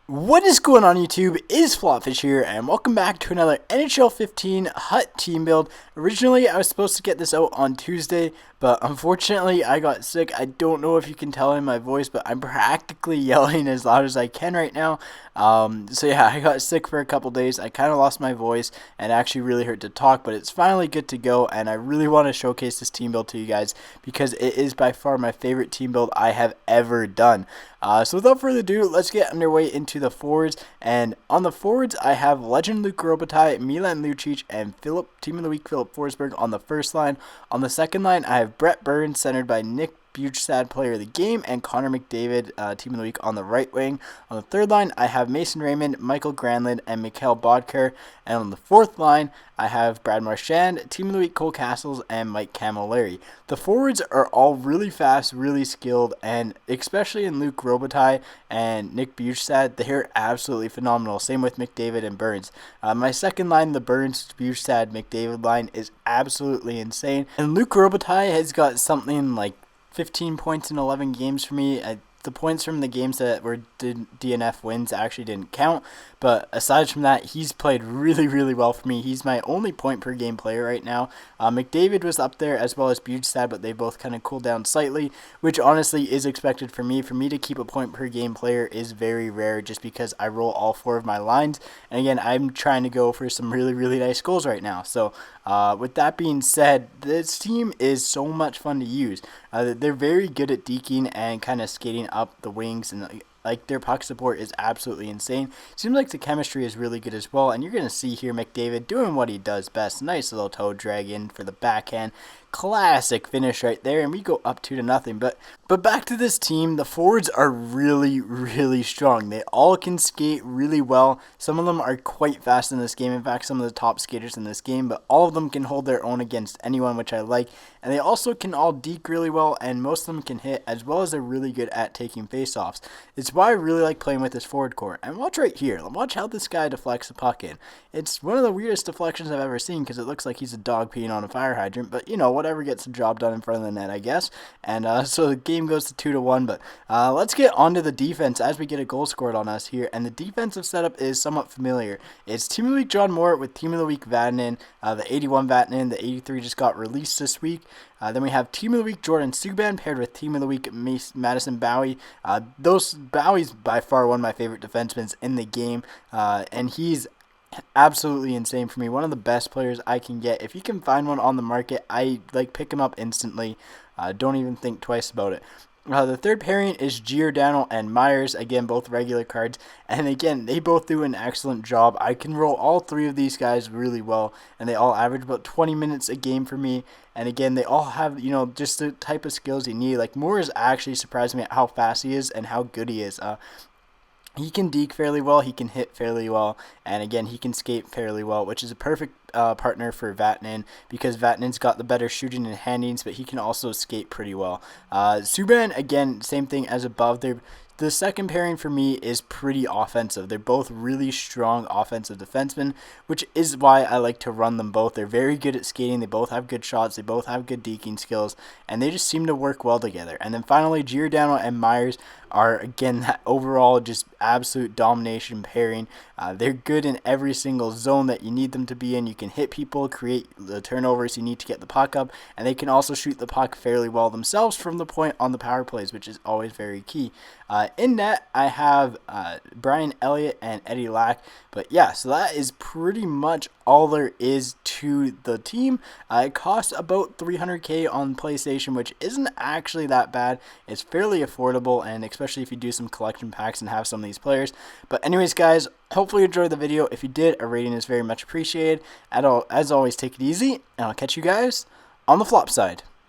What is going on YouTube? It is FlopFish here, and welcome back to another NHL 15 Hut team build. Originally, I was supposed to get this out on Tuesday, but unfortunately, I got sick. I don't know if you can tell in my voice, but I'm practically yelling as loud as I can right now. So yeah, I got sick for a couple days. I kind of lost my voice, and it actually really hurt to talk, but it's finally good to go, and I really want to showcase this team build to you guys because it is by far my favorite team build I have ever done. So without further ado, let's get underway into the forwards. And on the forwards, I have legend Luc Robitaille, Milan Lucic, and Team of the Week Philip Forsberg on the first line. On the second line, I have Brent Burns, centered by Nick Bjugstad, player of the game, and Connor McDavid, team of the week, on the right wing. On the third line, I have Mason Raymond, Michael Granlund, and Mikhail Bodker. And on the fourth line, I have Brad Marchand, team of the week, Cole Castles, and Mike Camilleri. The forwards are all really fast, really skilled, and especially in Luc Robitaille and Nick Bjugstad, they're absolutely phenomenal. Same with McDavid and Burns. My second line, the Burns, Bjugstad, McDavid line, is absolutely insane. And Luc Robitaille has got something like 15 points in 11 games for me. The points from the games that were DNF wins actually didn't count, but aside from that, he's played really well for me. He's my only point per game player right now. McDavid was up there as well as Bjugstad, but they both kind of cooled down slightly, which honestly is expected for me. For me to keep a point per game player is very rare just because I roll all four of my lines, and again, I'm trying to go for some really nice goals right now. So with that being said, this team is so much fun to use. They're very good at deking and kind of skating up the wings, and like their puck support is absolutely insane. Seems like the chemistry is really good as well, and you're going to see here McDavid doing what he does best. Nice little toe drag in for the backhand. Classic finish right there, and we go up 2-0. But back to this team, the forwards are really strong. They all can skate really well. Some of them are quite fast in this game. In fact, some of the top skaters in this game, but all of them can hold their own against anyone, which I like. And they also can all deke really well, and most of them can hit, as well as they're really good at taking faceoffs. It's why I really like playing with this forward core. And watch right here. Watch how this guy deflects the puck in. It's one of the weirdest deflections I've ever seen because it looks like he's a dog peeing on a fire hydrant, but you know, whatever gets the job done in front of the net, I guess. And so the game goes to 2-1. But let's get onto the defense as we get a goal scored on us here. And the defensive setup is somewhat familiar. It's Team of the Week John Moore with Team of the Week Vatanen. The 81 Vatanen, the 83 just got released this week. Then we have Team of the Week Jordan Subban paired with Team of the Week Madison Bowie. Bowie's by far one of my favorite defensemen in the game, and he's absolutely insane for me. One of the best players I can get. If you can find one on the market, I pick him up instantly. Don't even think twice about it. The third pairing is Giordano and Myers, again, both regular cards, and again, they both do an excellent job. I can roll all three of these guys really well, and they all average about 20 minutes a game for me, and again, they all have, just the type of skills you need. Like, Moore is actually surprised me at how fast he is and how good he is. He can deke fairly well, he can hit fairly well, and again, he can skate fairly well, which is a perfect partner for Vatanen because Vatanen's got the better shooting and handings, but he can also skate pretty well. Subban, again, same thing as above. The second pairing for me is pretty offensive. They're both really strong offensive defensemen, which is why I like to run them both. They're very good at skating. They both have good shots. They both have good deking skills, and they just seem to work well together. And then finally, Giordano and Myers are, again, that overall just absolute domination pairing. They're good in every single zone that you need them to be in. You can hit people, create the turnovers you need to get the puck up, and they can also shoot the puck fairly well themselves from the point on the power plays, which is always very key. In net, I have Brian Elliott and Eddie Lack. But yeah, so that is pretty much all there is to the team. It costs about $300K on PlayStation, which isn't actually that bad. It's fairly affordable, and especially if you do some collection packs and have some of these players. But anyways, guys, hopefully you enjoyed the video. If you did, a rating is very much appreciated. As always, take it easy, and I'll catch you guys on the flop side.